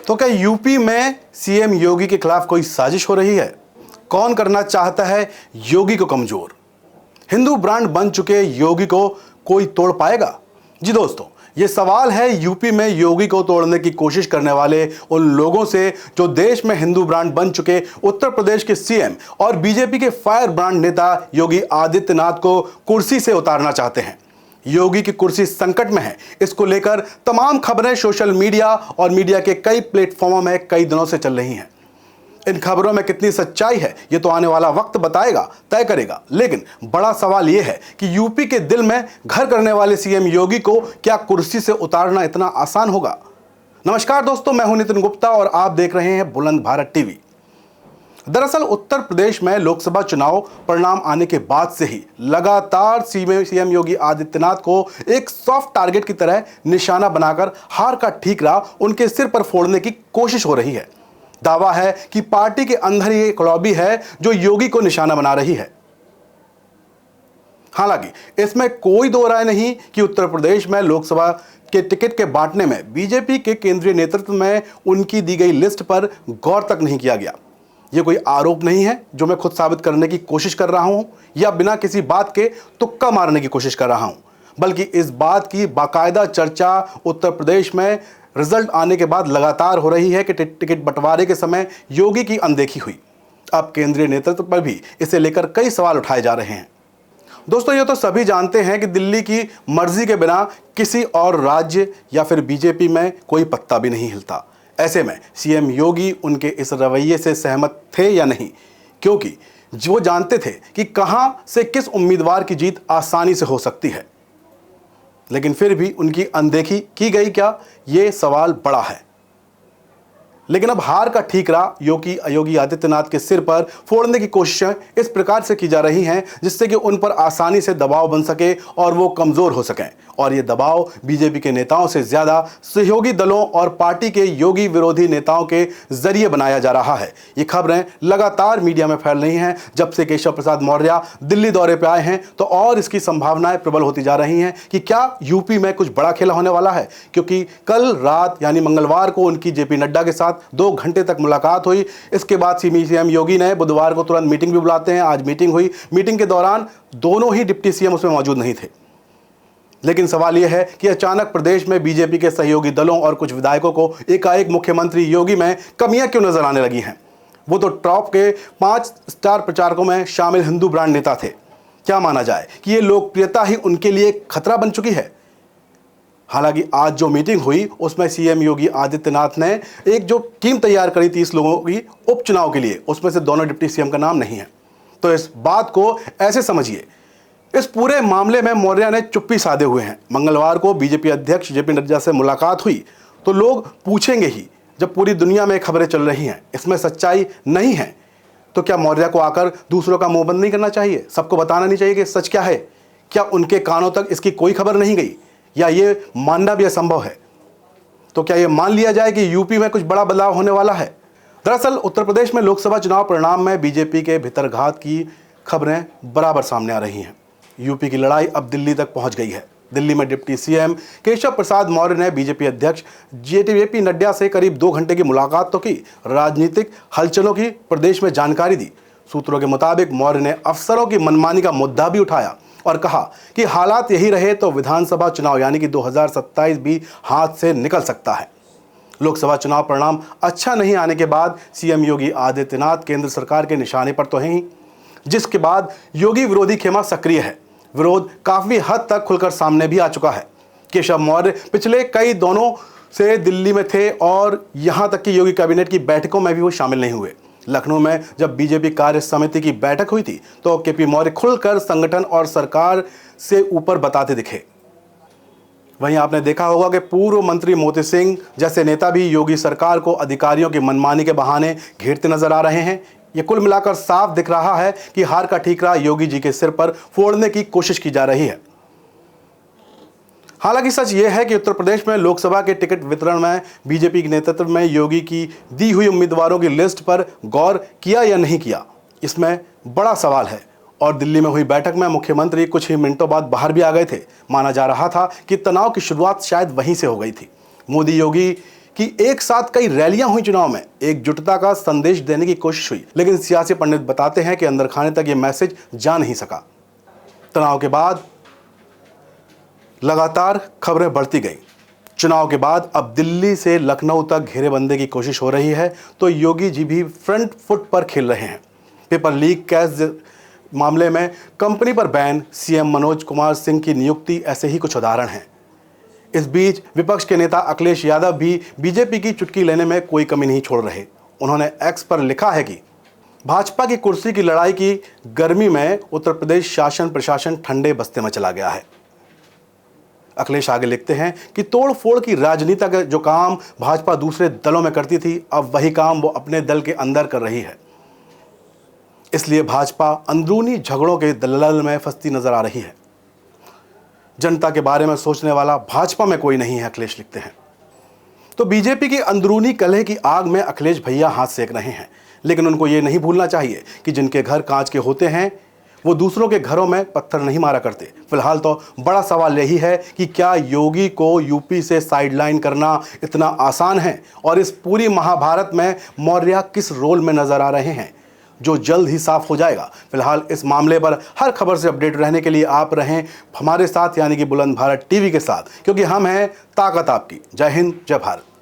तो क्या यूपी में सीएम योगी के खिलाफ कोई साजिश हो रही है? कौन करना चाहता है योगी को कमजोर? हिंदू ब्रांड बन चुके योगी को कोई तोड़ पाएगा? जी दोस्तों, ये सवाल है यूपी में योगी को तोड़ने की कोशिश करने वाले उन लोगों से जो देश में हिंदू ब्रांड बन चुके उत्तर प्रदेश के सीएम और बीजेपी के फायर ब्रांड नेता योगी आदित्यनाथ को कुर्सी से उतारना चाहते हैं। योगी की कुर्सी संकट में है, इसको लेकर तमाम खबरें सोशल मीडिया और मीडिया के कई प्लेटफॉर्मों में कई दिनों से चल रही हैं। इन खबरों में कितनी सच्चाई है ये तो आने वाला वक्त बताएगा, तय करेगा। लेकिन बड़ा सवाल यह है कि यूपी के दिल में घर करने वाले सीएम योगी को क्या कुर्सी से उतारना इतना आसान होगा? नमस्कार दोस्तों, मैं हूं नितिन गुप्ता और आप देख रहे हैं बुलंद भारत टीवी। दरअसल उत्तर प्रदेश में लोकसभा चुनाव परिणाम आने के बाद से ही लगातार सीएम योगी आदित्यनाथ को एक सॉफ्ट टारगेट की तरह निशाना बनाकर हार का ठीकरा उनके सिर पर फोड़ने की कोशिश हो रही है। दावा है कि पार्टी के अंदर ही एक लॉबी है जो योगी को निशाना बना रही है। हालांकि इसमें कोई दो राय नहीं कि उत्तर प्रदेश में लोकसभा के टिकट के बांटने में बीजेपी के केंद्रीय नेतृत्व में उनकी दी गई लिस्ट पर गौर तक नहीं किया गया। यह कोई आरोप नहीं है जो मैं खुद साबित करने की कोशिश कर रहा हूं या बिना किसी बात के तुक्का मारने की कोशिश कर रहा हूं, बल्कि इस बात की बाकायदा चर्चा उत्तर प्रदेश में रिजल्ट आने के बाद लगातार हो रही है कि टिकट बंटवारे के समय योगी की अनदेखी हुई। अब केंद्रीय नेतृत्व पर भी इसे लेकर कई सवाल उठाए जा रहे हैं। दोस्तों, ये तो सभी जानते हैं कि दिल्ली की मर्जी के बिना किसी और राज्य या फिर बीजेपी में कोई पत्ता भी नहीं हिलता। ऐसे में सीएम योगी उनके इस रवैये से सहमत थे या नहीं, क्योंकि वो जानते थे कि कहां से किस उम्मीदवार की जीत आसानी से हो सकती है। लेकिन फिर भी उनकी अनदेखी की गई क्या, ये सवाल बड़ा है। लेकिन अब हार का ठीकरा योगी आदित्यनाथ के सिर पर फोड़ने की कोशिशें इस प्रकार से की जा रही हैं जिससे कि उन पर आसानी से दबाव बन सके और वो कमजोर हो सकें। और ये दबाव बीजेपी के नेताओं से ज्यादा सहयोगी दलों और पार्टी के योगी विरोधी नेताओं के जरिए बनाया जा रहा है। ये खबरें लगातार मीडिया में फैल रही हैं। जब से केशव प्रसाद मौर्य दिल्ली दौरे पर आए हैं तो और इसकी संभावनाएं प्रबल होती जा रही हैं कि क्या यूपी में कुछ बड़ा खेला होने वाला है, क्योंकि कल रात यानी मंगलवार को उनकी जेपी नड्डा के साथ 2 घंटे तक मुलाकात हुई। इसके बाद सीएम योगी ने बुधवार को तुरंत मीटिंग भी बुलाते हैं। आज मीटिंग हुई। मीटिंग के दौरान दोनों ही डिप्टी सीएम उसमें मौजूद नहीं थे। लेकिन सवाल यह है कि अचानक प्रदेश में बीजेपी के सहयोगी दलों और कुछ विधायकों को एकाएक मुख्यमंत्री योगी में कमियां क्यों नजर आने लगी हैं? वो तो टॉप के 5 स्टार प्रचारकों में शामिल हिंदू ब्रांड नेता थे। क्या माना जाए कि ये लोकप्रियता ही उनके लिए खतरा बन चुकी है? हालांकि आज जो मीटिंग हुई उसमें सीएम योगी आदित्यनाथ ने एक जो टीम तैयार करी 30 लोगों की उपचुनाव के लिए, उसमें से दोनों डिप्टी सीएम का नाम नहीं है। तो इस बात को ऐसे समझिए, इस पूरे मामले में मौर्य ने चुप्पी साधे हुए हैं। मंगलवार को बीजेपी अध्यक्ष जेपी नड्डा से मुलाकात हुई तो लोग पूछेंगे ही, जब पूरी दुनिया में खबरें चल रही हैं, इसमें सच्चाई नहीं है तो क्या मौर्य को आकर दूसरों का मुंह बंद नहीं करना चाहिए? सबको बताना नहीं चाहिए कि सच क्या है? क्या उनके कानों तक इसकी कोई खबर नहीं गई, या ये मानना भी असंभव है? तो क्या ये मान लिया जाए कि यूपी में कुछ बड़ा बदलाव होने वाला है? दरअसल उत्तर प्रदेश में लोकसभा चुनाव परिणाम में बीजेपी के भीतरघात की खबरें बराबर सामने आ रही हैं। यूपी की लड़ाई अब दिल्ली तक पहुंच गई है। दिल्ली में डिप्टी सीएम केशव प्रसाद मौर्य ने बीजेपी अध्यक्ष जेपी नड्डा से करीब 2 घंटे की मुलाकात तो की, राजनीतिक हलचलों की प्रदेश में जानकारी दी। सूत्रों के मुताबिक मौर्य ने अफसरों की मनमानी का मुद्दा भी उठाया और कहा कि हालात यही रहे तो विधानसभा चुनाव यानी कि 2027 भी हाथ से निकल सकता है। लोकसभा चुनाव परिणाम अच्छा नहीं आने के बाद सीएम योगी आदित्यनाथ केंद्र सरकार के निशाने पर तो हैं ही, जिसके बाद योगी विरोधी खेमा सक्रिय है। विरोध काफी हद तक खुलकर सामने भी आ चुका है। केशव मौर्य पिछले कई दोनों से दिल्ली में थे और यहां तक कि योगी कैबिनेट की बैठकों में भी वो शामिल नहीं हुए। लखनऊ में जब बीजेपी कार्य समिति की बैठक हुई थी तो केपी मौर्य खुलकर संगठन और सरकार से ऊपर बताते दिखे। वहीं आपने देखा होगा कि पूर्व मंत्री मोती सिंह जैसे नेता भी योगी सरकार को अधिकारियों की मनमानी के बहाने घेरते नजर आ रहे हैं। ये कुल मिलाकर साफ दिख रहा है कि हार का ठीकरा योगी जी के सिर पर फोड़ने की कोशिश की जा रही है। हालांकि सच यह है कि उत्तर प्रदेश में लोकसभा के टिकट वितरण में बीजेपी के नेतृत्व में योगी की दी हुई उम्मीदवारों की लिस्ट पर गौर किया या नहीं किया, इसमें बड़ा सवाल है। और दिल्ली में हुई बैठक में मुख्यमंत्री कुछ ही मिनटों बाद बाहर भी आ गए थे। माना जा रहा था कि तनाव की शुरुआत शायद वहीं से हो गई थी। मोदी योगी कि एक साथ कई रैलियां हुई चुनाव में, एकजुटता का संदेश देने की कोशिश हुई, लेकिन सियासी पंडित बताते हैं कि अंदर खाने तक यह मैसेज जा नहीं सका। तनाव के बाद लगातार खबरें बढ़ती गई। चुनाव के बाद अब दिल्ली से लखनऊ तक घेरेबंदी की कोशिश हो रही है, तो योगी जी भी फ्रंट फुट पर खेल रहे हैं। पेपर लीक केस मामले में कंपनी पर बैन, सीएम मनोज कुमार सिंह की नियुक्ति, ऐसे ही कुछ उदाहरण हैं। इस बीच विपक्ष के नेता अखिलेश यादव भी बीजेपी की चुटकी लेने में कोई कमी नहीं छोड़ रहे। उन्होंने एक्स पर लिखा है कि भाजपा की कुर्सी की लड़ाई की गर्मी में उत्तर प्रदेश शासन प्रशासन ठंडे बस्ते में चला गया है। अखिलेश आगे लिखते हैं कि तोड़ फोड़ की राजनीति का जो काम भाजपा दूसरे दलों में करती थी, अब वही काम वो अपने दल के अंदर कर रही है। इसलिए भाजपा अंदरूनी झगड़ों के दलदल में फंसती नजर आ रही है। जनता के बारे में सोचने वाला भाजपा में कोई नहीं है, अखिलेश लिखते हैं। तो बीजेपी की अंदरूनी कलह की आग में अखिलेश भैया हाथ सेक रहे हैं, लेकिन उनको ये नहीं भूलना चाहिए कि जिनके घर कांच के होते हैं वो दूसरों के घरों में पत्थर नहीं मारा करते। फिलहाल तो बड़ा सवाल यही है कि क्या योगी को यूपी से साइडलाइन करना इतना आसान है, और इस पूरी महाभारत में मौर्य किस रोल में नजर आ रहे हैं, जो जल्द ही साफ हो जाएगा। फिलहाल इस मामले पर हर खबर से अपडेट रहने के लिए आप रहें हमारे साथ, यानी कि बुलंद भारत टीवी के साथ, क्योंकि हम हैं ताकत आपकी। जय हिंद, जय भारत।